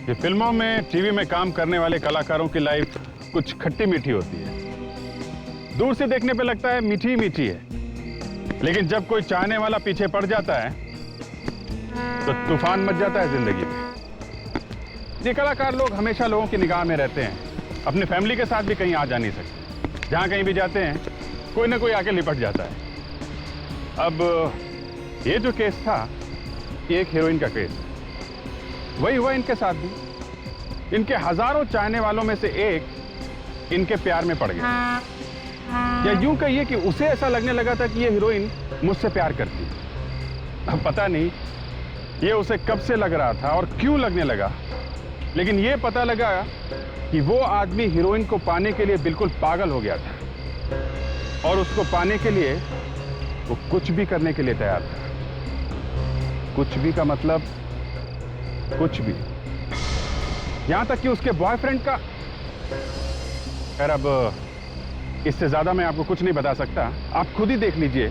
ये फिल्मों में, टीवी में काम करने वाले कलाकारों की लाइफ कुछ खट्टी मीठी होती है। दूर से देखने पे लगता है मीठी ही मीठी है, लेकिन जब कोई चाहने वाला पीछे पड़ जाता है तो तूफान मच जाता है जिंदगी में। ये कलाकार लोग हमेशा लोगों की निगाह में रहते हैं, अपनी फैमिली के साथ भी कहीं आ जा नहीं सकते। जहां कहीं भी जाते हैं कोई ना कोई आके लिपट जाता है। अब ये जो केस था, ये एक हीरोइन का केस है। वही हुआ इनके साथ भी। इनके हजारों चाहने वालों में से एक इनके प्यार में पड़ गया, या यूं कहिए कि उसे ऐसा लगने लगा था कि ये हीरोइन मुझसे प्यार करती है। अब पता नहीं ये उसे कब से लग रहा था और क्यों लगने लगा, लेकिन ये पता लगा कि वो आदमी हीरोइन को पाने के लिए बिल्कुल पागल हो गया था, और उसको पाने के लिए वो कुछ भी करने के लिए तैयार था। कुछ भी का मतलब कुछ भी, यहां तक कि उसके बॉयफ्रेंड का। खैर, अब इससे ज्यादा मैं आपको कुछ नहीं बता सकता। आप खुद ही देख लीजिए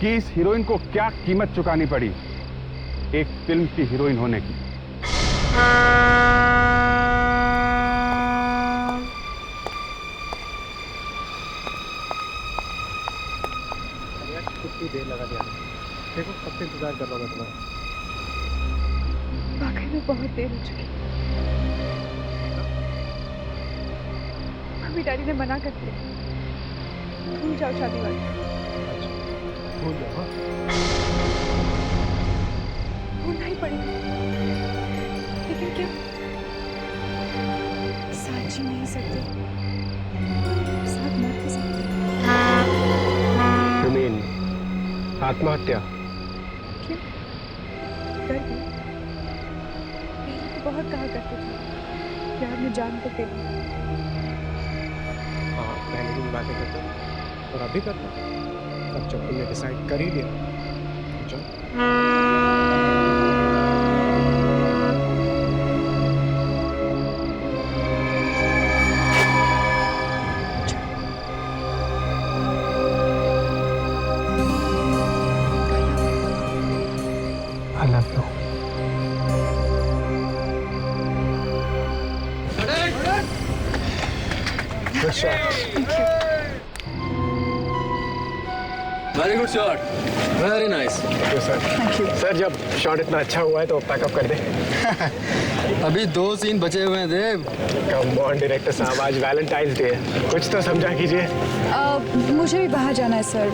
कि इस हीरोइन को क्या कीमत चुकानी पड़ी एक फिल्म की हीरोइन होने की। कितनी देर लगा दिया, देखो कब से इंतजार कर रहा हूँ मैं तुम्हारा। वाकई में बहुत देर हो चुकी। मम्मी डैडी ने मना कर दिया, भूल जाओ शादी वाली। भूल जाओ। हाँ? भूलना ही पड़ेगा, लेकिन क्या? साथ जी नहीं सकते, साथ मर भी सकते। You mean आत्महत्या? क्यों? डर गई? पहले तो बहुत कहा करते थे प्यार में जान तो दे। हाँ, पहले भी बातें करते और अभी करता। अब जब तुमने डिसाइड कर ही लिया, चलो। I love you. Good shot. Very good shot, very nice. Thank you, sir. Sir, जब शॉट इतना अच्छा हुआ है तो पैकअप कर दे। अभी 2 सीन बचे हुए हैं देव। कम ऑन डायरेक्टर साहब, आज वैलेंटाइंस डे है, कुछ तो समझा कीजिए। मुझे भी बाहर जाना है सर,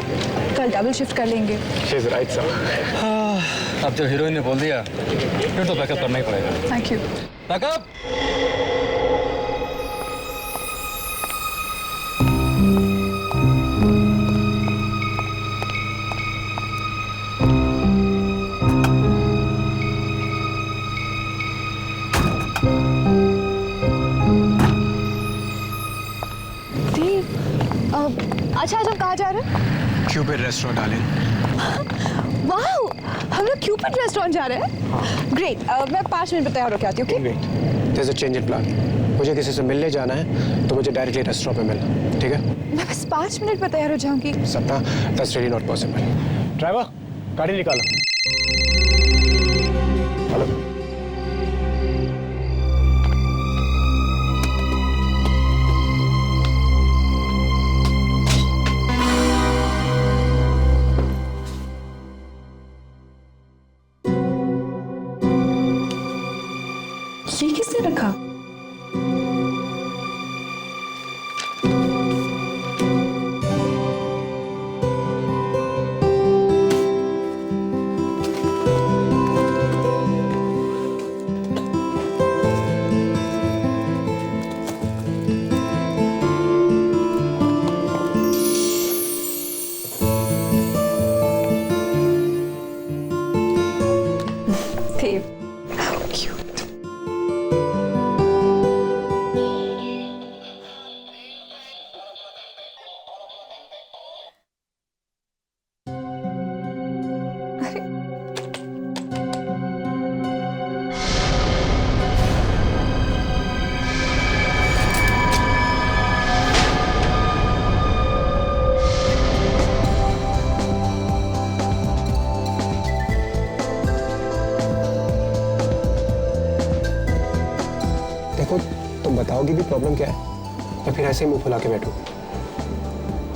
कल डबल शिफ्ट कर लेंगे। She is right, sir. अब जब हीरोइन ने बोल दिया फिर तो बैकअप करना ही पड़ेगा। Thank you. बैकअप। अच्छा, आज हम कहाँ जा रहे हैं? Cupid restaurant darling. वाओ, हम लोग क्यूपिड रेस्टोरेंट जा रहे हैं। ग्रेट, मैं 5 मिनट में तैयार होकर आती हूँ। Okay? Great. There's a change in plan. मुझे किसी से मिलने जाना है तो मुझे डायरेक्टली रेस्टोरेंट पे मिलना, ठीक है? मैं बस 5 मिनट में तैयार हो जाऊंगी। सपना, that's really not possible. Driver, गाड़ी निकालो। हेलो। ये किसने रखा? How cute. देखो, तुम बताओगी भी प्रॉब्लम क्या है या फिर ऐसे ही मुंह फुला के बैठो?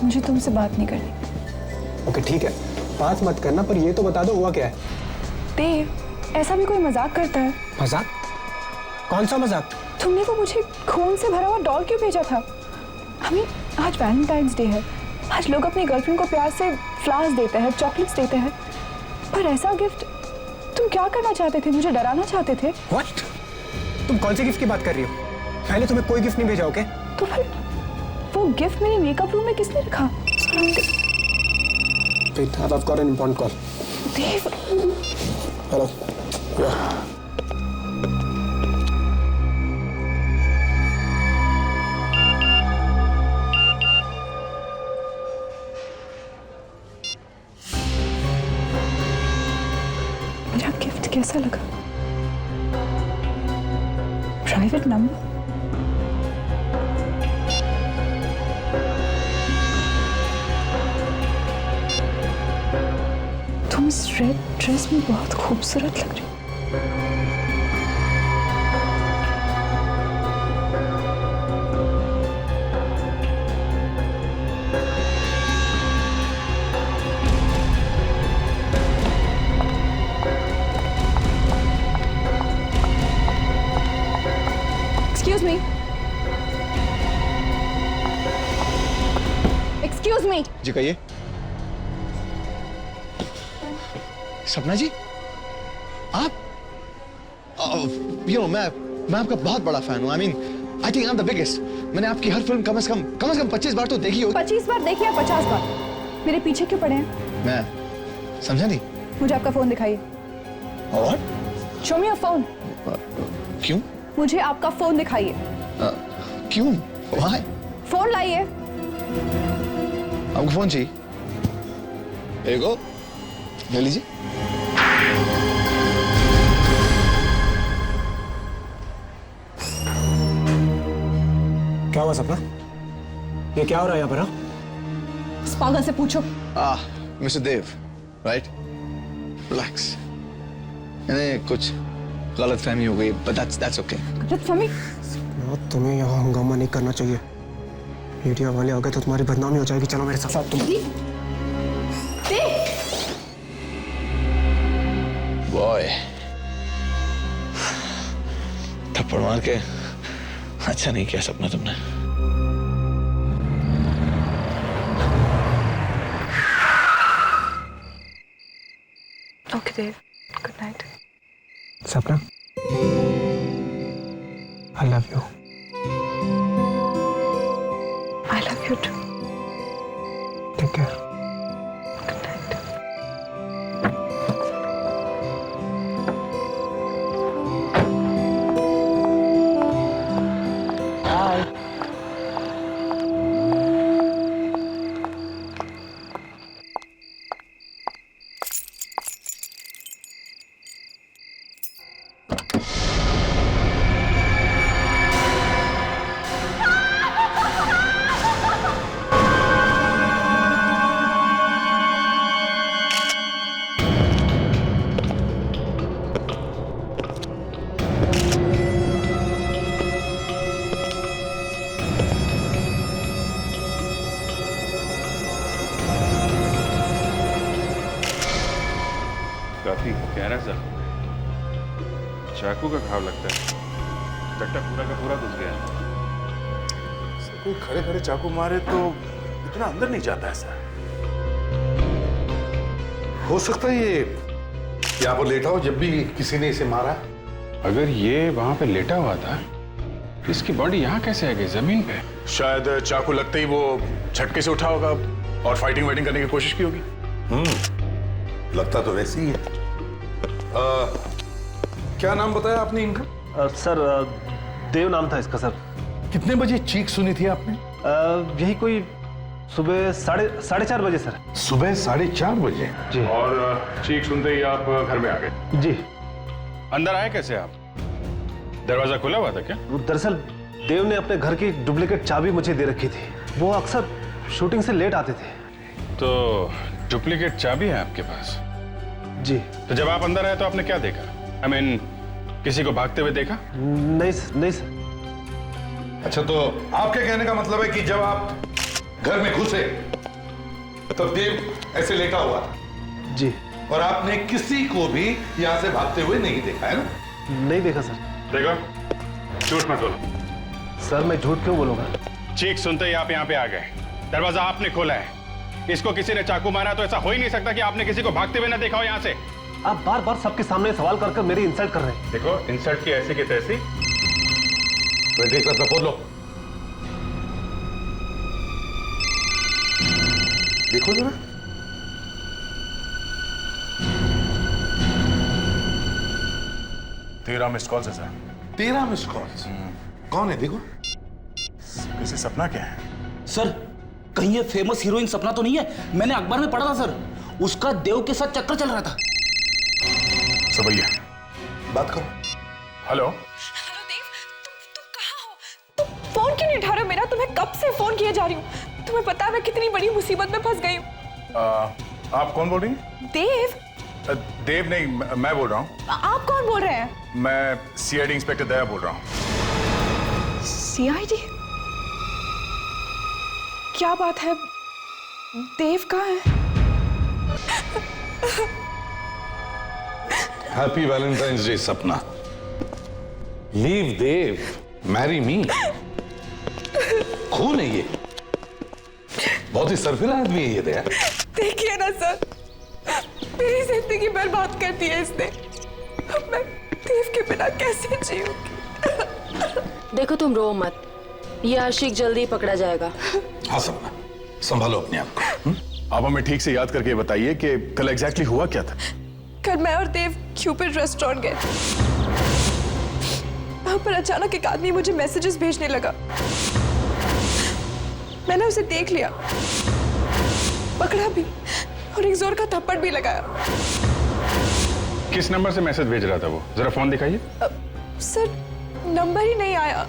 मुझे तुमसे बात नहीं करनी। ओके ठीक है, बात मत करना, पर ये तो बता दो हुआ क्या है। देव, ऐसा भी कोई मजाक करता है? मजाक? कौन सा मजाक? तुमने वो मुझे खून से भरा हुआ डॉल क्यों भेजा था? आज वैलेंटाइंस डे है। आज लोग अपनी गर्लफ्रेंड को प्यार से फ्लावर्स देते हैं, चॉकलेट्स देते हैं, पर ऐसा गिफ्ट तुम क्या करना चाहते थे? मुझे डराना चाहते थे? What? तुम कौन से गिफ्ट की बात कर रही हो? मैंने तुम्हें कोई गिफ्ट नहीं भेजा, ओके? तो फिर वो गिफ्ट मेरे मेकअप रूम में किसने रखा? Wait, I've got an important call. Dev, Hello. Yeah. मेरा गिफ्ट कैसा लगा? Private number? तुम इस रेड ड्रेस में बहुत खूबसूरत लग रही हो। Excuse me. Excuse me. जी कहिए। सपना जी, आप मैं आपका बहुत बड़ा फैन हूँ। I think I am the biggest. मैंने आपकी हर फिल्म कम से कम 25 बार तो देखी होगी। 25 बार देखिए, 50 बार। मेरे पीछे क्यों पड़े हैं? मैं समझा नहीं। मुझे आपका फोन दिखाइए। और Show me your phone. क्यों? मुझे आपका फोन दिखाइए। क्यों? Why? फोन लाइए। आपको फोन चाहिए? Here you go. ले लीजिए। क्या हुआ सपना? ये क्या हो रहा है यहाँ पर? इस पागल से पूछो। मिस्टर देव, राइट? रिलैक्स। मैंने कुछ गलतफहमी हो गई, but that's okay. गलतफहमी? तुम्हें यहाँ हंगामा नहीं करना चाहिए। मीडिया वाले आ गए तो तुम्हारी बदनामी हो जाएगी। चलो मेरे साथ। तुम बॉय, थप्पड़ मार के अच्छा नहीं किया सपना तुमने। ओके देव, गुड नाइट। सपना, I love you. I love you too. Take care. Good night. काफी गहरा जख्म है। चाकू का घाव लगता है। टट्टा पूरा का पूरा घुस गया। कोई खड़े खड़े चाकू मारे तो इतना अंदर नहीं जाता ऐसा। हो सकता है ये यहाँ पर लेटा हो जब भी किसी ने इसे मारा। अगर ये वहां पे लेटा हुआ था, इसकी बॉडी यहाँ कैसे आ गई जमीन पे? शायद चाकू लगते ही वो झटके से उठा होगा और फाइटिंग वाइटिंग करने की कोशिश की होगी। लगता तो वैसे ही है। क्या नाम बताया आपने इनका? सर देव नाम था इसका सर। कितने बजे चीख सुनी थी आपने? यही कोई सुबह साढ़े चार बजे सर। सुबह 4:30 बजे जी। और चीख सुनते ही आप घर में आ गए? जी। अंदर आए कैसे आप? दरवाजा खुला हुआ था क्या? दरअसल देव ने अपने घर की डुप्लीकेट चाबी मुझे दे रखी थी। वो अक्सर शूटिंग से लेट आते थे। तो डुप्लीकेट चाबी है आपके पास? जी। तो जब आप अंदर आए तो आपने क्या देखा? I mean, किसी को भागते हुए देखा? नहीं सर। अच्छा, तो आपके कहने का मतलब है कि जब आप घर में घुसे तो देव ऐसे लेटा हुआ था जी। और आपने किसी को भी यहां से भागते हुए नहीं देखा, है ना? नहीं देखा सर। देखो, झूठ मत बोलो। सर मैं झूठ क्यों बोलूंगा? चीख सुनते ही आप यहाँ पे आ गए। दरवाजा आपने खोला है। इसको किसी ने चाकू मारा तो ऐसा हो ही नहीं सकता कि आपने किसी को भागते हुए ना देखा हो यहाँ से। आप बार बार सबके सामने सवाल कर मेरी इंसल्ट कर रहे हैं। देखो, इंसल्ट की ऐसी की तैसी। बेटे का फोन लो, देखो जरा। तेरह मिस्ड कॉल है सर। 13 missed calls. कौन है देखो? किसी सपना क्या है? सर कहीं ये फेमस हीरोइन सपना तो नहीं है? मैंने अखबार में पढ़ा था सर, उसका देव के साथ चक्कर चल रहा था। सर भैया बात करो। हेलो। हेलो देव, तुम कहाँ हो? तुम फोन क्यों नहीं उठा रहे हो मेरा? तुम्हें कब से फोन किए जा रही हूँ। तुम्हें पता है मैं कितनी बड़ी मुसीबत में फंस गई हूँ। आप कौन बोल रही हैं? देव? देव नहीं, मैं बोल रहा हूँ। आप कौन बोल रहे हैं? मैं सीआईडी इंस्पेक्टर दया बोल रहा हूँ। सीआईडी? क्या बात है? देव कहाँ है? हैप्पी वैलेंटाइंस डे सपना। लीव देव, मैरी मी। खून है ये, बहुत ही सरफिरा आदमी है ये दया। देखिए ना सर, मेरी जिंदगी बर्बाद कर दी है इसने। अब मैं देव के बिना कैसे जीऊंगी? देखो तुम रो मत, ये आशिक जल्दी पकड़ा जाएगा। हाँ सपना, संभालो अपने आप को। आप हमें ठीक से याद करके बताइए कि कल एग्जैक्टली हुआ क्या था? कल मैं और देव क्यूपिड रेस्टोरेंट गए थे। वहां पर अचानक एक आदमी मुझे मैसेजेस भेजने लगा। मैंने उसे देख लिया, पकड़ा भी और एक जोर का थप्पड़ भी लगाया। किस नंबर से मैसेज भेज रहा था वो? जरा फोन दिखाइए। सर नंबर ही नहीं आया,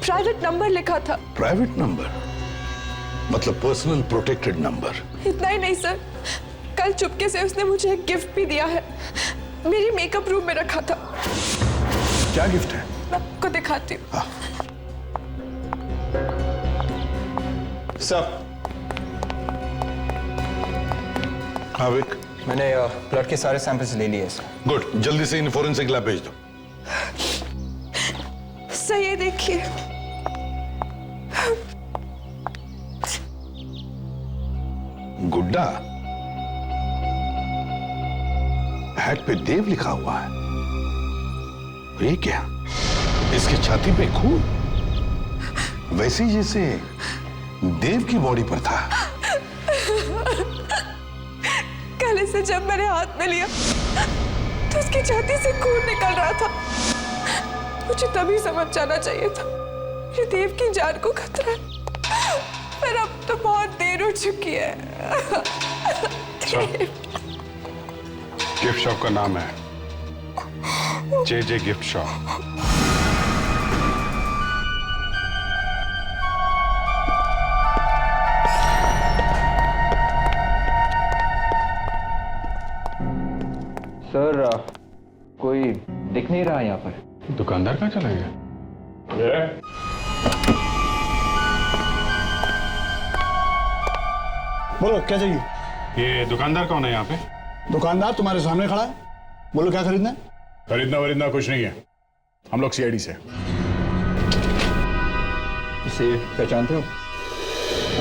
प्राइवेट नंबर लिखा था। प्राइवेट नंबर मतलब पर्सनल प्रोटेक्टेड नंबर? इतना ही नहीं सर, कल चुपके से उसने मुझे एक गिफ्ट भी दिया है। मेरी मेकअप रूम में रखा था। क्या गिफ्ट है? मैं आपको दिखाती हूँ। सर, हाँ विक, मैंने ब्लड के सारे सैंपल्स ले लिए सर। गुड, जल्दी से इन फोरेंसिक लैब भेज दो। सर ये देखिए, गुड्डा, हैट पे देव लिखा हुआ है। ये क्या? इसकी छाती पे खून, वैसे ही जैसे देव की बॉडी पर था। कल इसे जब मैंने हाथ में लिया तो उसकी छाती से खून निकल रहा था। मुझे तभी समझ जाना चाहिए था कि देव की जान को खतरा है, पर अब तो बहुत देर हो चुकी है। गिफ्ट शॉप का नाम है जे गिफ्ट शॉप। सर कोई दिख नहीं रहा यहाँ पर। दुकानदार कहाँ चला गया? बोलो क्या चाहिए? ये दुकानदार कौन है यहाँ पे? दुकानदार तुम्हारे सामने खड़ा है, बोलो क्या खरीदना है? खरीदना वरीदना कुछ नहीं है, हम लोग सीआईडी से। इसे पहचानते हो?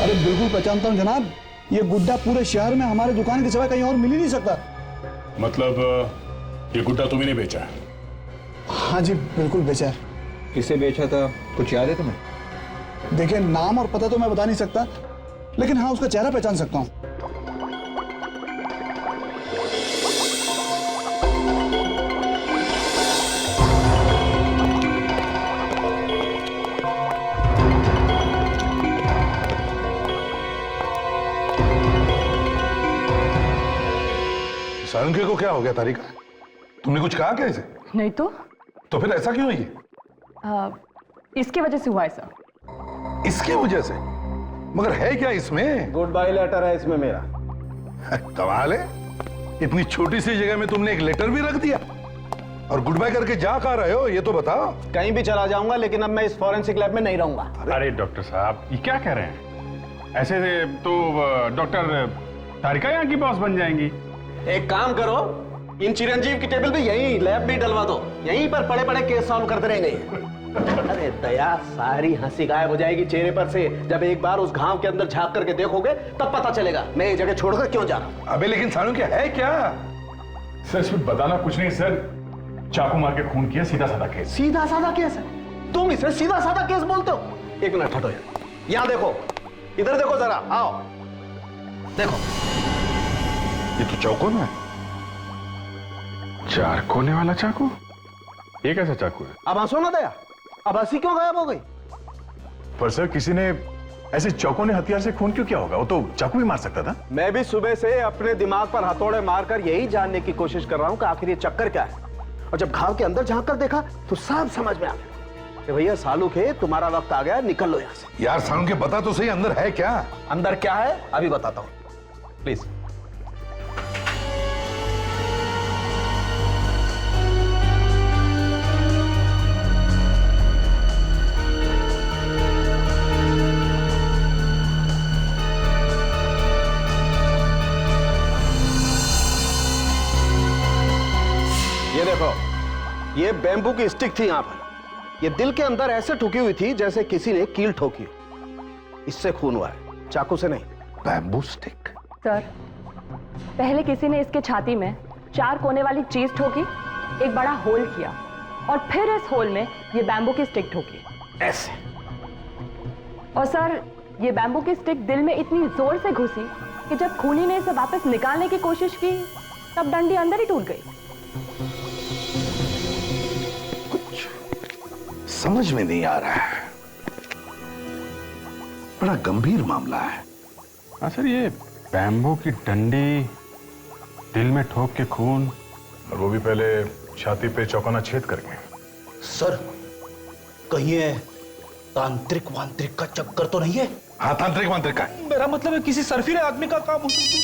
अरे बिल्कुल पहचानता हूँ जनाब, ये गुड्डा पूरे शहर में हमारे दुकान के सिवा कहीं और मिल ही नहीं सकता। मतलब ये गुड्डा तुम्हें नहीं बेचा है? हाँ जी बिल्कुल बेचा है। किसे बेचा था, कुछ याद है तुम्हें? देखिए नाम और पता तो मैं बता नहीं सकता, लेकिन हाँ उसका चेहरा पहचान सकता हूँ। सारंगी को क्या हो गया तारिका? तुमने कुछ कहा क्या इसे? नहीं तो फिर ऐसा क्यों है ये? इसकी वजह से हुआ ऐसा। इसकी वजह से? मगर है क्या इसमें? गुड बाय लेटर है इसमें मेरा। कमाल है, इतनी छोटी सी जगह में तुमने एक लेटर भी रख दिया। और गुड बाय करके जा कहाँ रहे हो ये तो बताओ। कहीं भी चला जाऊंगा, लेकिन अब मैं इस फॉरेंसिक लैब में नहीं रहूंगा। अरे डॉक्टर साहब ये क्या कह रहे हैं? ऐसे तो डॉक्टर तारिका यहाँ की बॉस बन जाएंगी। एक काम करो, इन चिरंजीव की टेबल पे यहीं लैब भी डलवा दो, यहीं पर पड़े पड़े केस सॉल्व करते रहेंगे। अरे दया, सारी हंसी गायब हो जाएगी चेहरे पर से जब एक बार उस घाव के अंदर झांक करके देखोगे, तब पता चलेगा मैं ये जगह छोड़कर क्यों जा रहा हूं। अबे लेकिन सानू क्या है क्या? सर इसमें बताना कुछ नहीं सर, चाकू मार के खून किया, सीधा साधा केस। सीधा साधा केस है? तुम इसे सीधा साधा केस बोलते हो? एक मिनट हटो यार, यहां देखो, इधर देखो जरा, आओ देखो। ये तो चौकोन है। 4 कोने वाला चाकू? ये कैसा चाकू है? अब हंसो ना दया, अब हंसी क्यों गायब हो गई? पर सर किसी ने ऐसे चौकोने हथियार से खून क्यों किया होगा? वो तो चाकू भी मार सकता था। मैं भी सुबह से अपने दिमाग पर हथौड़े मारकर यही जानने की कोशिश कर रहा हूं कि आखिर ये चक्कर क्या है। और जब घाव के अंदर झांक कर देखा तो सब समझ में आ गया कि भैया सालू के तुम्हारा वक्त आ गया, निकल लो यहां से। यार सानू के बता तो सही, अंदर है क्या? अंदर क्या है अभी बताता हूं, प्लीज। ये देखो, ये बैम्बू की स्टिक थी यहां पर। ये दिल के अंदर ऐसे ठुकी हुई थी जैसे किसी ने कील ठोकी। इससे खून हुआ है, चाकू से नहीं। Bamboo stick? सर, पहले किसी ने इसके छाती में 4 कोने वाली चीज ठोकी, एक बड़ा होल किया और फिर इस होल में ये बैम्बू की स्टिक ठोकी ऐसे। और सर, ये बैम्बू की स्टिक दिल में इतनी जोर से घुसी कि जब खूनी ने इसे वापस निकालने की कोशिश की तब डंडी अंदर ही टूट गई। समझ में नहीं आ रहा है, बड़ा गंभीर मामला है। हाँ सर, ये बैम्बू की डंडी दिल में ठोक के खून, और वो भी पहले छाती पे चौकाना छेद करके। सर कहीं ये तांत्रिक वांत्रिक का चक्कर तो नहीं है? हाँ, तांत्रिक वांत्रिक का। मेरा मतलब है किसी सरफिरे आदमी का काम हो सकता है।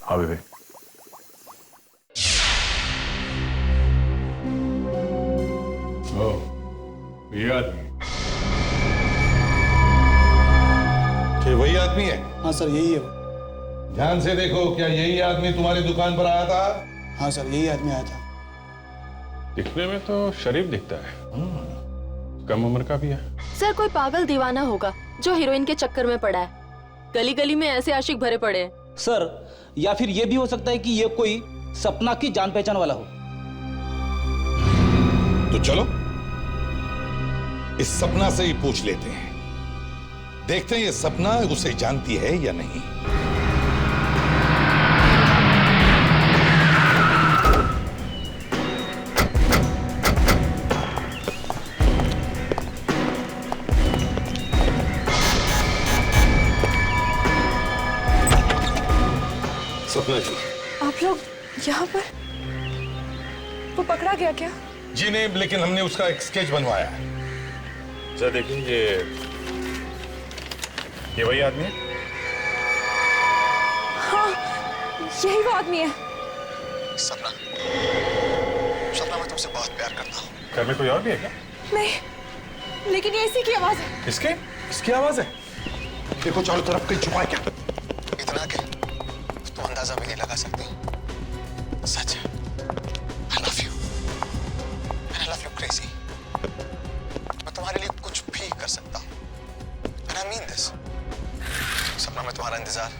हाँ बेबी, ये आदमी क्या वही आदमी है? हाँ सर, यही है। ध्यान से देखो, क्या यही आदमी तुम्हारी दुकान पर आया था? हाँ सर, यही आदमी आया था। दिखने में तो शरीफ दिखता है, कम उम्र का भी है। सर, कोई पागल दीवाना होगा जो हीरोइन के चक्कर में पड़ा है। गली गली में ऐसे आशिक भरे पड़े हैं। सर, या फिर ये भी हो सकता है कि ये कोई सपना की जान पहचान वाला हो। तो चलो इस सपना से ही पूछ लेते हैं, देखते हैं ये सपना उसे जानती है या नहीं। सपना जी, आप लोग यहाँ पर? वो पकड़ा गया क्या? जी नहीं, लेकिन हमने उसका एक स्केच बनवाया है। सर देखिए, ये वही आदमी है। हाँ, यही वो आदमी है। सपना, सपना मैं तुमसे बहुत प्यार करता हूँ। घर में कोई और भी है क्या? नहीं, लेकिन ये इसी की आवाज है। इसकी आवाज है? देखो चारों तरफ कहीं छुपा है क्या? इतना कि तुम अंदाजा भी नहीं लगा सकती। सच है, I love you. I love you crazy. मैं तुम्हारे लिए कुछ भी कर सकता हूँ। And I mean this. सपना, मैं तुम्हारा इंतजार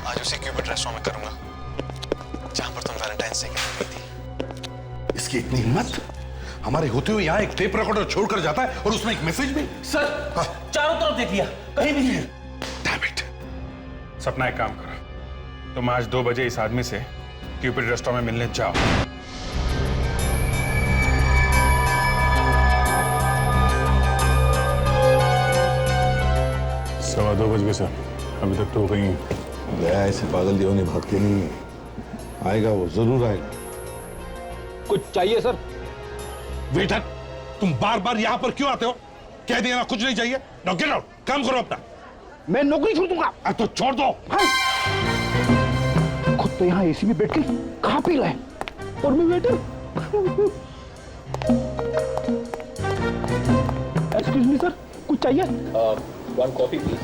आज उसी क्यूपिड रेस्टोरेंट में करूंगा जहां पर तुम वैलेंटाइंस डे के दिन थी। इसकी इतनी हिम्मत, हमारे होते हुए यहाँ एक टेप रिकॉर्डर छोड़कर जाता है और उसमें एक मैसेज भी। सर, चारों तरफ देख लिया, कहीं भी नहीं है। Damn it. सपना, एक काम करो, तुम आज 2 बजे इस आदमी से क्यूपिड रेस्टोरेंट में मिलने जाओ। 2:15 बज गए सर, अभी तक तो कहीं। गया ऐसे पागल दीवाने भागते नहीं है। आएगा, वो जरूर आएगा। कुछ चाहिए सर? वेटर, तुम बार बार यहाँ पर क्यों आते हो? कह दिया ना कुछ नहीं चाहिए। नाउ गेट आउट, काम करो अपना। मैं नौकरी छोड़ दूंगा। तो छोड़ दो। तो यहाँ एसी में बैठ के खा पी रहे हैं और मैं वेटर। एक्सक्यूज मी सर, कुछ चाहिए? 1 कॉफी प्लीज।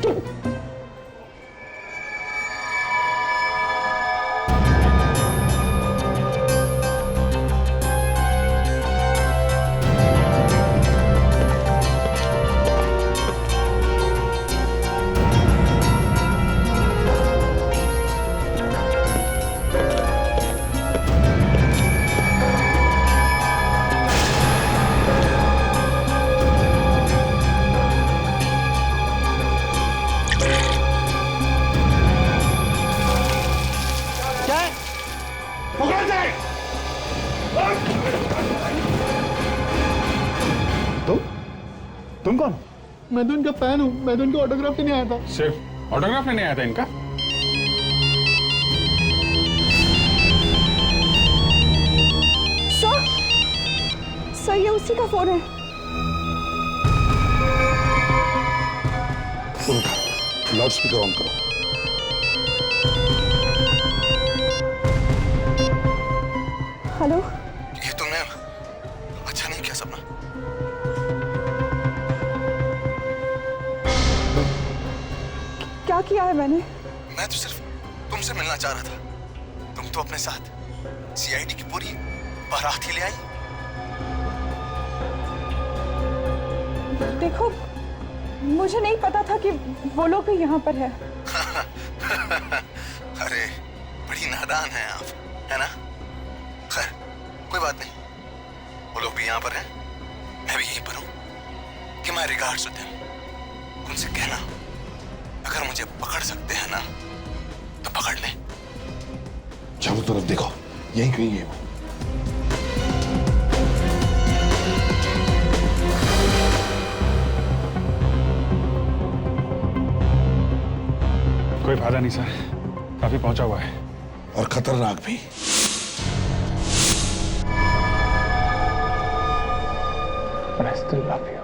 तुम कौन? मैं तो इनका फैन हूँ, मैं तो इनका ऑटोग्राफ लेने आया था। सिर्फ ऑटोग्राफ लेने आया था इनका? सर ये उसी का फोन है। फोन उठा, लाउड स्पीकर ऑन करो। हेलो, ये तुमने अच्छा नहीं किया सपना। क्या किया है मैंने? मैं तो सिर्फ तुमसे मिलना चाह रहा था। तुम तो अपने साथ सीआईडी की पूरी बारात ही ले आई। देखो, मुझे नहीं पता था कि वो लोग भी यहाँ पर है। अरे बड़ी नादान है आप, है ना? खैर कोई बात नहीं, वो लोग भी यहाँ पर हैं, मैं भी यहीं पर हूँ। कि माय रिगार्ड्स टू देम। उनसे कहना अगर मुझे पकड़ सकते हैं ना तो पकड़ ले। चारों तरफ देखो, यहीं कहीं है वो। कोई फायदा नहीं सर, काफी पहुंचा हुआ है और खतरनाक भी। But I still love you.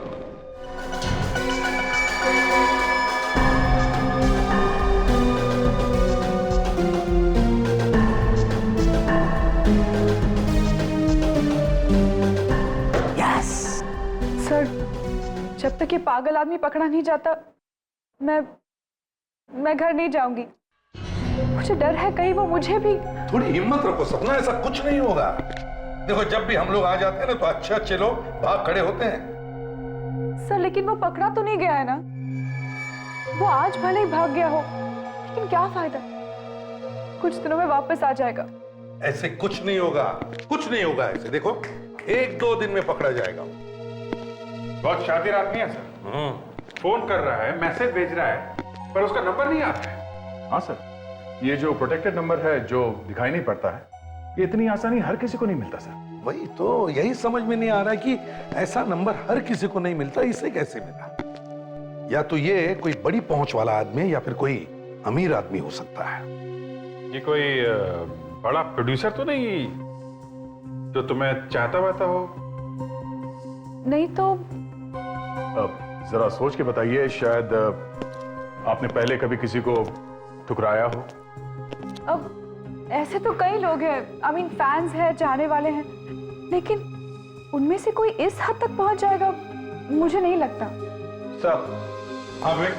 Sir, जब तक ये पागल आदमी पकड़ा नहीं जाता मैं घर नहीं जाऊंगी। मुझे डर है कहीं वो मुझे भी। थोड़ी हिम्मत रखो सपना, ऐसा कुछ नहीं होगा। देखो जब भी हम लोग आ जाते हैं ना तो अच्छे अच्छे लोग भाग खड़े होते हैं। सर लेकिन वो पकड़ा तो नहीं गया है ना? वो आज भले ही भाग गया हो, लेकिन क्या फायदा? कुछ दिनों में वापस आ जाएगा। ऐसे कुछ नहीं होगा, कुछ नहीं होगा ऐसे। देखो 1-2 दिन में पकड़ा जाएगा। बहुत शातिर आदमी है सर। फोन कर रहा है, मैसेज भेज रहा है, पर उसका नंबर नहीं आता है। हाँ सर, ये जो प्रोटेक्टेड नंबर है जो दिखाई नहीं पड़ता है, ये इतनी आसानी हर किसी को नहीं मिलता सर। वही तो, यही समझ में नहीं आ रहा कि ऐसा नंबर हर किसी को नहीं मिलता, इसे कैसे मिला? या तो ये कोई बड़ी पहुंच वाला आदमी है या फिर कोई अमीर आदमी हो सकता है। ये कोई बड़ा प्रोड्यूसर तो नहीं जो तुम्हें चाहता वाता हो? नहीं तो जरा सोच के बताइए, शायद आपने पहले कभी किसी को ठुकराया हो। अब ऐसे तो कई लोग हैं, आई मीन फैंस हैं, चाहने वाले हैं, लेकिन उनमें से कोई इस हद तक पहुंच जाएगा मुझे नहीं लगता। सर, हाँ विक,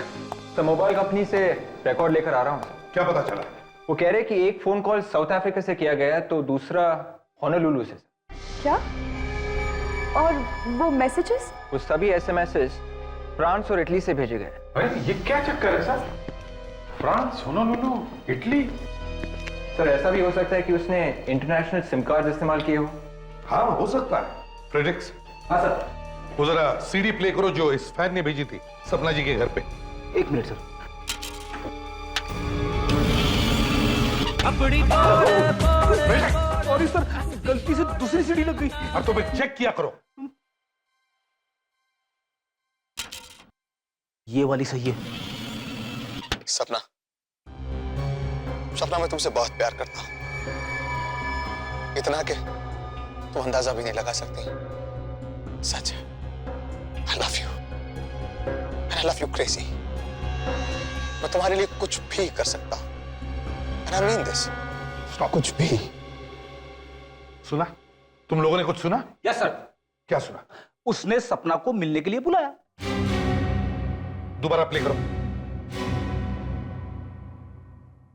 सर मोबाइल कंपनी से रिकॉर्ड लेकर आ रहा हूँ। क्या पता चला? वो कह रहे कि एक फोन कॉल साउथ अफ्रीका से किया गया है तो दूसरा होनोलुलु से। क्या? और वो मैसेजेस? वो सभी एसएमएसेस फ्रांस और इटली से भेजे गए। अरे ये क्या चक्कर है sir? France, Honolulu, Italy? Sir ऐसा भी हो सकता है कि उसने इंटरनेशनल सिम कार्ड इस्तेमाल किए हो। हाँ हो सकता है। फ्रेडरिक्स, हाँ सर। वो जरा सीडी प्ले करो जो इस फैन ने भेजी थी सपना जी के घर पे। 1 मिनट सर। सॉरी सर, गलती से दूसरी सीढ़ी लग गई। अब तो मैं चेक किया करो। ये वाली सही है। सपना, सपना मैं तुमसे बहुत प्यार करता हूं, इतना कि तुम अंदाजा भी नहीं लगा सकती। सच है, I love you and I love you crazy। मैं तुम्हारे लिए कुछ भी कर सकता हूं and I mean this। Stop. कुछ भी सुना? तुम लोगों ने कुछ सुना? Yes sir. क्या सुना? उसने सपना को मिलने के लिए बुलाया। दोबारा प्ले करो।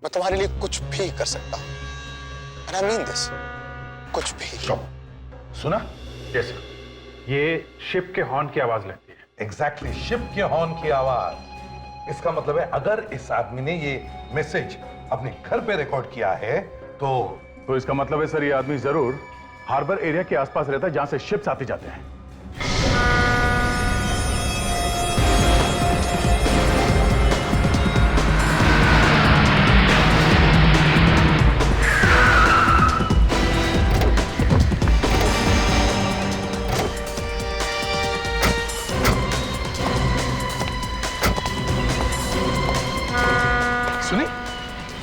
मैं तुम्हारे लिए कुछ भी कर सकता हूं। And I mean this. कुछ भी। स्टॉप। सुना? यस सर, ये शिप के हॉर्न की आवाज लगती है। एग्जैक्टली, शिप के हॉर्न की आवाज। इसका मतलब है अगर इस आदमी ने ये मैसेज अपने घर पे रिकॉर्ड किया है तो इसका मतलब है सर, ये आदमी जरूर हार्बर एरिया के आसपास रहता है जहां से शिप्स आते जाते हैं।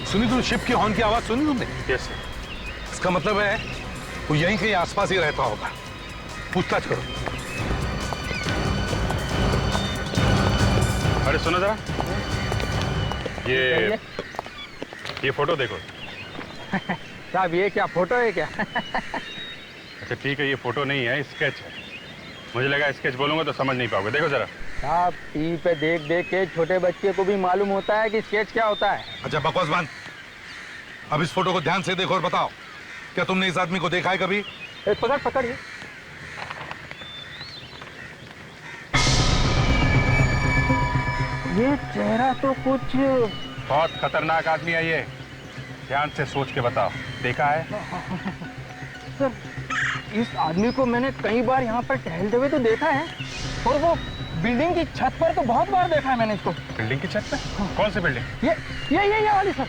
सुनी तुम शिप के हॉर्न की आवाज सुनी तुमने? Yes sir. इसका मतलब है वो यहीं कहीं आसपास ही रहता होगा। पूछताछ करो। अरे सुनो जरा, ये फोटो देखो। साहब ये क्या फोटो है क्या? अच्छा ठीक है, ये फोटो नहीं है, स्केच है। मुझे लगा स्केच बोलूंगा तो समझ नहीं पाओगे। देखो जरा। साहब टीवी पे देख देख के छोटे बच्चे को भी मालूम होता है कि स्केच क्या होता है। अच्छा बकवास बंद। अब इस फोटो को ध्यान से देखो और बताओ, क्या तुमने इस आदमी को देखा है कभी? पकड़ पकड़ ये चेहरा तो कुछ बहुत खतरनाक आदमी है ये। ध्यान से सोच के बताओ, देखा है? सर इस आदमी को मैंने कई बार यहाँ पर टहलते हुए तो देखा है, और वो बिल्डिंग की छत पर तो बहुत बार देखा है मैंने इसको। बिल्डिंग की छत पे? कौन सी बिल्डिंग? ये वाली सर।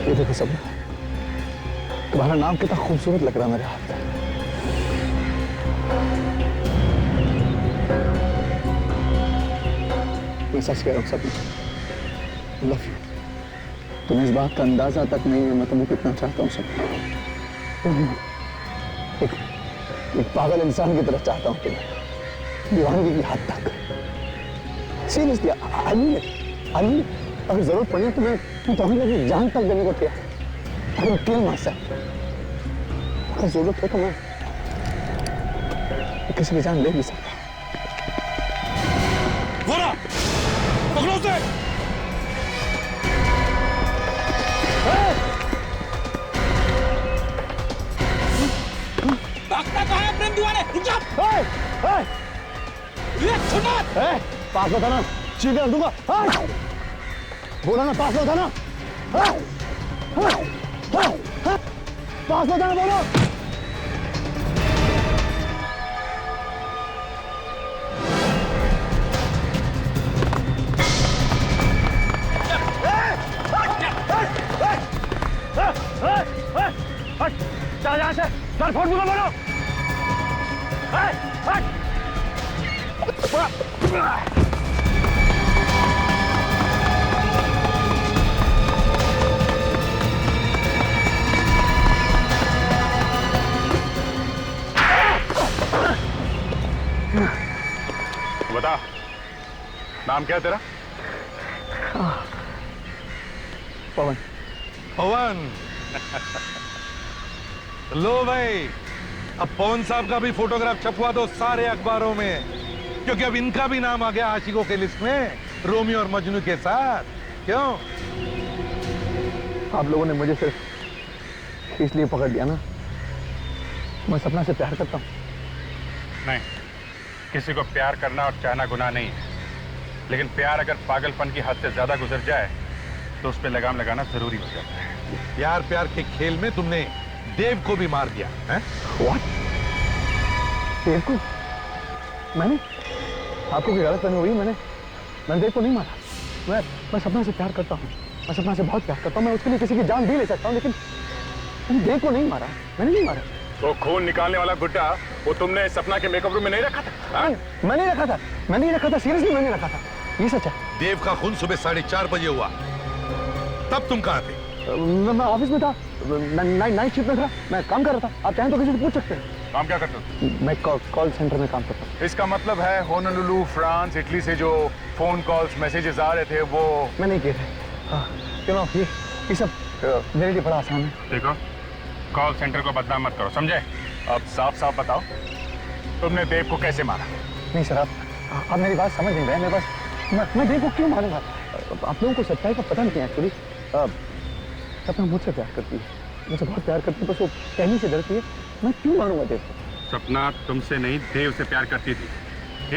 देखो सपना, तुम्हारा नाम कितना खूबसूरत लग रहा है मेरे हाथ में। मैं सच कह रहा हूँ सपना, लव यू। तुम्हें इस बात का अंदाजा तक नहीं है मैं तुम्हें कितना चाहता हूँ सपना। एक पागल इंसान की तरह चाहता हूँ तुम्हें, दीवानगी की हद तक। सीरियसली, आई अगर जरूरत पड़ी तो मैं तुम्हें लगी जान तक देने को तैयार। अगर किल माइसेल्फ, अगर जरूरत हो तो मैं किसी की जान ले भी सकता। बोला, पकड़ो उसे। भागता कहाँ है प्रेम दीवाने? रुक जा। पास में था ना, चीख कर दूंगा। बोला ना पास में था ना, पास में था ना, बोलो। चल यहाँ से, सर फोन दूंगा बोलो। बता, नाम क्या है तेरा? पवन। पवन। लो भाई, अब पवन साहब का भी फोटोग्राफ छपवा दो सारे अखबारों में, क्योंकि अब इनका भी नाम आ गया आशिकों के लिस्ट में, रोमियो और मजनू के साथ। क्यों? आप लोगों ने मुझे सिर्फ इसलिए पकड़ लिया ना, मैं सपना से प्यार करता हूँ। नहीं, किसी को प्यार करना और चाहना गुनाह नहीं है, लेकिन प्यार अगर पागलपन की हद से ज्यादा गुजर जाए तो उस पर लगाम लगाना जरूरी हो जाता है। प्यार प्यार के खेल में तुमने देव को भी मार दिया है? What? देव को? मैंने आपको कोई गलतफहमी हुई? मैंने देव को नहीं मारा। मैं सपना से प्यार करता हूँ, मैं सपना से बहुत प्यार करता हूँ, मैं उसके लिए किसी की जान भी ले सकता हूँ, लेकिन मैंने देव को नहीं मारा, मैंने नहीं मारा। तो खून निकालने वाला गुड्डा वो तुमने सपना के मेकअप रूम में नहीं रखा था? मैं नहीं रखा था, सीरियसली मैंने रखा था, ये सच है। देव का खून सुबह 4:30 बजे हुआ, तब तुम कहाँ थे? मैं ऑफिस में था, नाइट शिफ्ट में था, मैं काम कर रहा था। आप चाहें तो किसी से पूछ सकते हैं। काम क्या करते हो? मैं कॉल सेंटर में काम करता हूँ। इसका मतलब है होनोलुलु, फ्रांस, इटली से जो फोन कॉल्स, मैसेजेस आ रहे थे वो मैं नहीं किए थे। क्यों ये सब मेरे लिए बड़ा आसान है। देखो, कॉल सेंटर को बदनाम मत करो, समझे? अब साफ साफ बताओ, तुमने देव को कैसे मारा? नहीं सर, आप मेरी बात समझ नहीं रहे। मेरे पास मैं देव को क्यों मारूंगा? आप लोगों को सच्चाई का पता नहीं है एक्चुअली। सपना मुझसे प्यार करती है, मुझसे बहुत प्यार करती है, बस वो कहने से डरती है। मैं क्यों मारूंगा देव को? सपना तुमसे नहीं, देव से प्यार करती थी,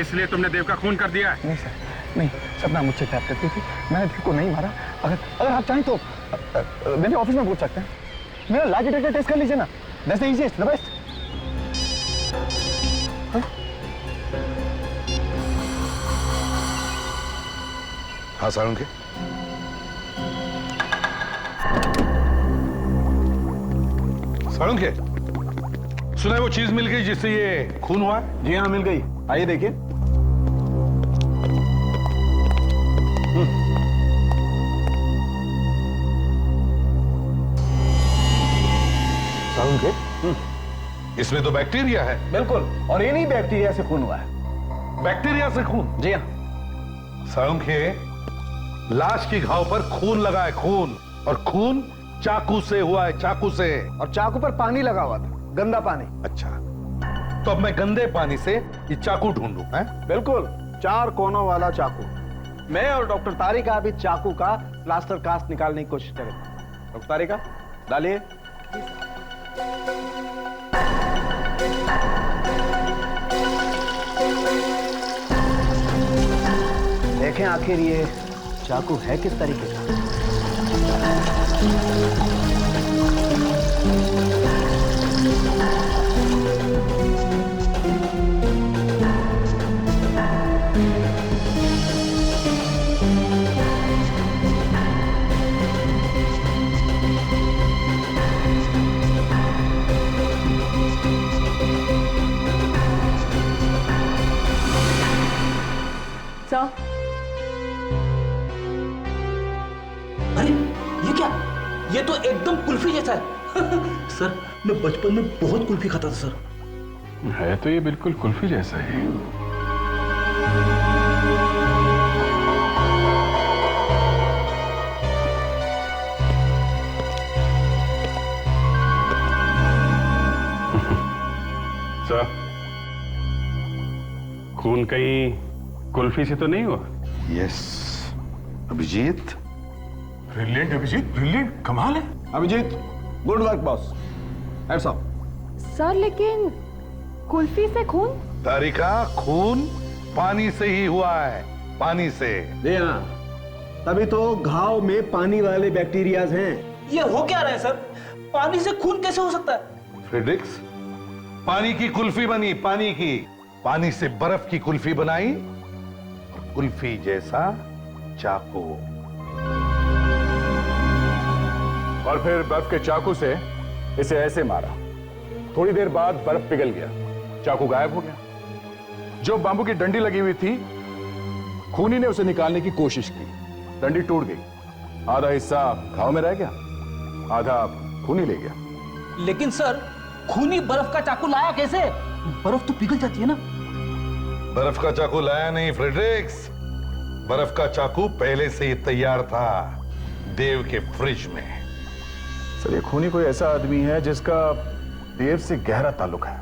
इसलिए तुमने देव का खून कर दिया है। नहीं सर, नहीं, सपना मुझसे प्यार करती थी, मैंने देव को नहीं मारा। अगर आप चाहें तो मेरे ऑफिस में पूछ सकते हैं। मेरा लाई डिटेक्टर टेस्ट कर लीजिए ना, that's the easiest, the best. हाँ सारंग, सारंग, सुना है वो चीज मिल गई जिससे ये खून हुआ है? जी हाँ, मिल गई। आइए देखिए। सारंग, इसमें तो बैक्टीरिया है। बिल्कुल, और इन्हीं बैक्टीरिया से खून हुआ है। बैक्टीरिया से खून? जी हाँ। सारंग, लाश के घाव पर खून लगा है, खून, और खून चाकू से हुआ है, चाकू से। और चाकू पर पानी लगा हुआ था, गंदा पानी। अच्छा, तो अब मैं गंदे पानी से ये चाकू ढूंढूं? हैं? बिल्कुल, 4 कोनों वाला चाकू। मैं और डॉक्टर तारिका अभी चाकू का प्लास्टर कास्ट निकालने की कोशिश करेंगे। डॉक्टर तारिका, डालिए। देखें आखिर ये चाकू है किस तरीके का। सर, अरे ये क्या? ये तो एकदम कुल्फी जैसा है। सर, मैं बचपन में बहुत कुल्फी खाता था सर। है तो ये बिल्कुल कुल्फी जैसा ही। सर, खून कहीं कुल्फी से तो नहीं हुआ? Yes Abhijit. Brilliant Abhijit, brilliant, कमाल है। Abhijit, good work boss. Hats off. Sir लेकिन कुल्फी से खून? तारिका, खून पानी से ही हुआ है, पानी से। जी हाँ, तभी तो घाव में पानी वाले बैक्टीरियाज हैं। ये हो क्या रहा है सर? पानी से खून कैसे हो सकता है? फ्रेडरिक्स, पानी की कुल्फी बनी, पानी की। पानी से बर्फ की कुल्फी बनाई, और कुल्फी जैसा चाकू। और फिर बर्फ के चाकू से इसे ऐसे मारा। थोड़ी देर बाद बर्फ पिघल गया, चाकू गायब हो गया। जो बांबू की डंडी लगी हुई थी, खूनी ने उसे निकालने की कोशिश की, डंडी टूट गई। आधा हिस्सा घाव में रह गया, आधा खूनी ले गया। लेकिन सर, खूनी बर्फ का चाकू लाया कैसे? बर्फ तो पिघल जाती है ना। बर्फ का चाकू लाया नहीं फ्रेडरिक्स, बर्फ का चाकू पहले से ही तैयार था देव के फ्रिज में। सर, ये खूनी कोई ऐसा आदमी है जिसका देव से गहरा ताल्लुक है।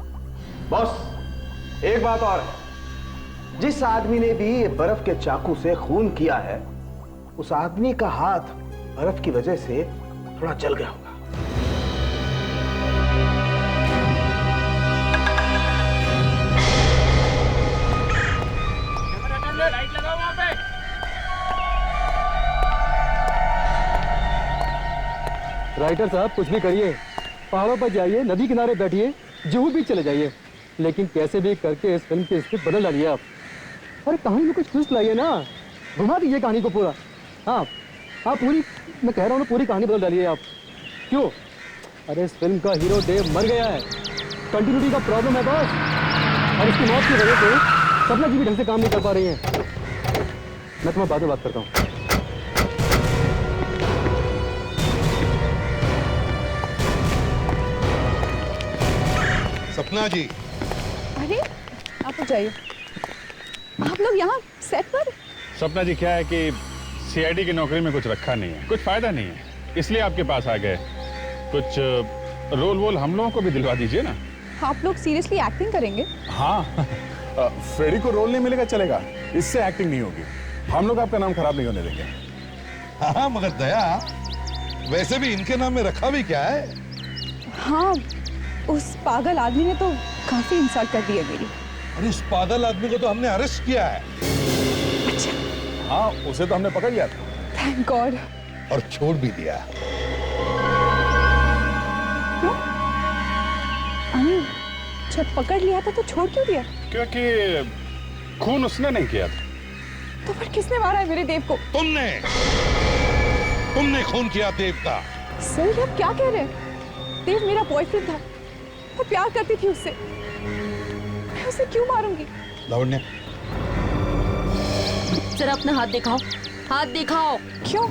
बॉस, एक बात और है। जिस आदमी ने भी ये बर्फ के चाकू से खून किया है, उस आदमी का हाथ बर्फ की वजह से थोड़ा जल गया होगा। लाइट लगाओ वहां पे। राइटर साहब, कुछ भी करिए, पहाड़ों पर जाइए, नदी किनारे बैठिए, जुहू बीच चले जाइए। लेकिन कैसे भी करके इस फिल्म की स्क्रिप्ट बदल डालिए आप। अरे कहानी में कुछ ट्विस्ट लाइए ना, घुमा दीजिए कहानी को पूरा। हाँ आप पूरी, मैं कह रहा हूँ ना, पूरी कहानी बदल डालिए आप। क्यों? अरे इस फिल्म का हीरो देव मर गया है, कंटिन्यूटी का प्रॉब्लम है बॉस, और इसकी मौत की वजह से सपना जी भी ढंग से काम नहीं कर पा रही हैं। मैं तुम्हें बाद में बात करता हूँ। सपना जी। अरे आप जाइए, आप लोग यहाँ सेट पर? सपना जी, क्या है कि सीआईडी की नौकरी में कुछ रखा नहीं है, कुछ फायदा नहीं है, इसलिए आपके पास आ गए। कुछ रोल वोल हम लोगों को भी दिलवा दीजिए ना। आप लोग सीरियसली एक्टिंग करेंगे? हाँ फ्रेडी को रोल नहीं मिलेगा चलेगा, इससे एक्टिंग नहीं होगी। हम लोग आपका नाम खराब नहीं होने देंगे। हाँ मगर दया, वैसे भी इनके नाम में रखा भी क्या है? हाँ, उस पागल आदमी ने तो काफी इंसल्ट कर दी है मेरी। अरे उस पागल आदमी को तो हमने अरेस्ट किया है। अच्छा। हाँ उसे तो हमने पकड़ लिया था। Thank God. और छोड़ भी दिया। जब पकड़ लिया था तो छोड़ क्यों दिया? क्योंकि खून उसने नहीं किया था। तो फिर किसने मारा है मेरे देव को? तुमने खून किया देव का। सर ये आप क्या कह रहे हैं? देव मेरा बॉयफ्रेंड था, मैं प्यार करती थी उससे, मैं उसे क्यों मारूंगी? लावण्य, जरा अपना हाथ दिखाओ, हाथ दिखाओ। क्यों?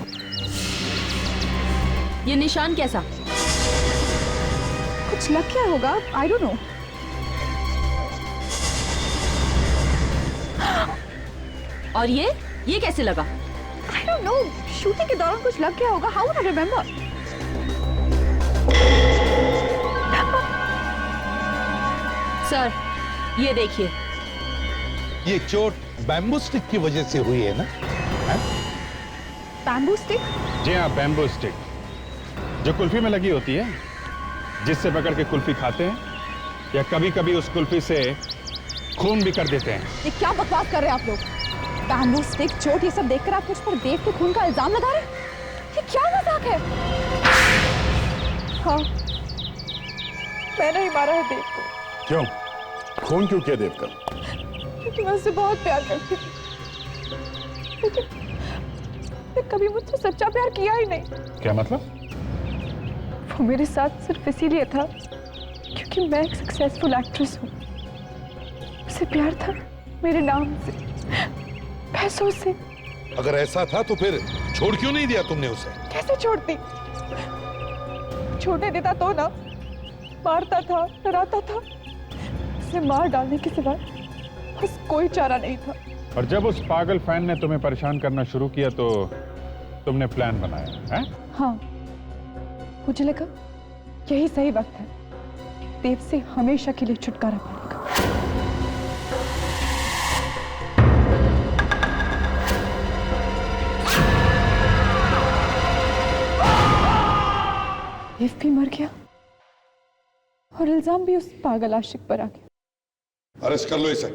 ये निशान कैसा? कुछ लग गया होगा, आई डोंट नो। और ये कैसे लगा? आई डोंट नो, शूटिंग के दौरान कुछ लग गया होगा। How would I remember? Sir ये देखिए, ये चोट बैम्बू स्टिक की वजह से हुई है ना? Bamboo stick? जी हाँ, बैम्बू स्टिक, जो कुल्फी में लगी होती है, जिससे पकड़ के कुल्फी खाते हैं, या कभी कभी उस कुल्फी से खून भी कर देते हैं। ये क्या बकवास कर रहे हैं आप लोग? बैम्बू स्टिक, चोट, ये सब देखकर आप मुझ पर देव के खून का इल्जाम लगा रहे हैं? ये क्या मजाक है? हाँ, मैंने ही मारा है देव को। क्यों? खून क्यों किया देव का? क्योंकि मैं उससे बहुत प्यार करती थी, लेकिन कभी मुझसे सच्चा प्यार किया ही नहीं। क्या मतलब? वो मेरे साथ सिर्फ इसीलिए था क्योंकि मैं एक सक्सेसफुल एक्ट्रेस हूँ। उसे प्यार था मेरे नाम से, पैसों से। अगर ऐसा था तो फिर छोड़ क्यों नहीं दिया तुमने उसे? कैसे छोड़ती? छोड़ने देता तो ना, मारता था, डराता था। उसे मार डालने के सिवा बस कोई चारा नहीं था। और जब उस पागल फैन ने तुम्हें परेशान करना शुरू किया तो तुमने प्लान बनाया है? हाँ, मुझे लगा यही सही वक्त है देव से हमेशा के लिए छुटकारा पाने का। देव भी मर गया और इल्जाम भी उस पागल आशिक पर आ गया। अरेस्ट कर लो इसे।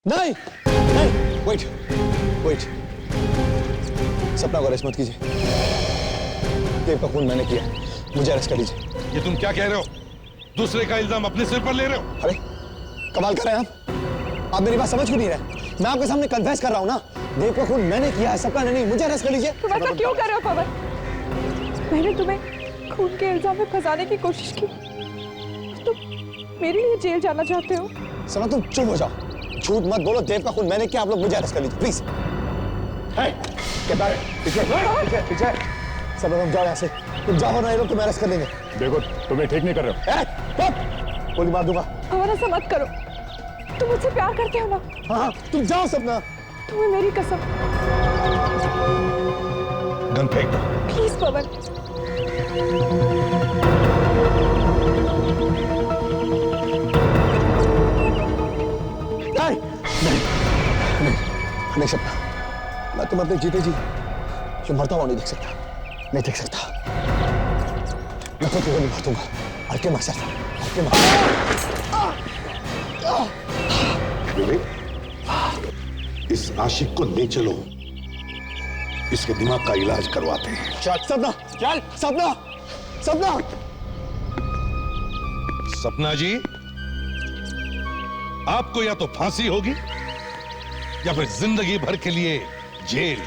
नहीं नहीं, वेट वेट, सपना को अरेस्ट मत कीजिए। देव का खून मैंने किया, मुझे अरेस्ट कर लीजिए। ये तुम क्या कह रहे हो? दूसरे का इल्जाम अपने सिर पर ले रहे हो? अरे कमाल कर रहे हैं आप मेरी बात समझ क्यों नहीं रहे? मैं आपके सामने कन्फेस कर रहा हूं ना, देव का खून मैंने किया है, सपना ने नहीं। मुझे अरेस्ट कर लीजिए। तुम ऐसा क्यों कर रहे हो पवन? मैंने तुम्हें खून के इल्जाम में फंसाने की कोशिश की, तुम मेरे लिए जेल जाना चाहते हो? सपना तुम चुप हो जाओ, झूठ मत बोलो। देव का खून मैंने किया, आप लोग मुझे अरेस्ट कर लीजिए प्लीज। पीछे पीछे पीछे, सब लोग जाओ यहाँ से। तुम जाओ ना, ये लोग तुम्हें अरेस्ट कर लेंगे। देखो तुम्हें ठीक नहीं कर रहे हो। गोली मार दूंगा। पवन ऐसा मत करो, तुम मुझसे प्यार करते हो ना? हाँ तुम जाओ सपना। तुम्हें मेरी कसम। गन फेंक दो प्लीज पवन। नहीं सपना, मैं तुम अपने जीते जी जो मरता हुआ नहीं देख सकता, नहीं देख सकता। मैं खुद को गोली मार दूंगा। हल्के मार सकता, हल्के मार। इस आशिक को ले चलो, इसके दिमाग का इलाज करवाते हैं। चल सपना, चल सपना, सपना। सपना जी, आपको या तो फांसी होगी या फिर जिंदगी भर के लिए जेल।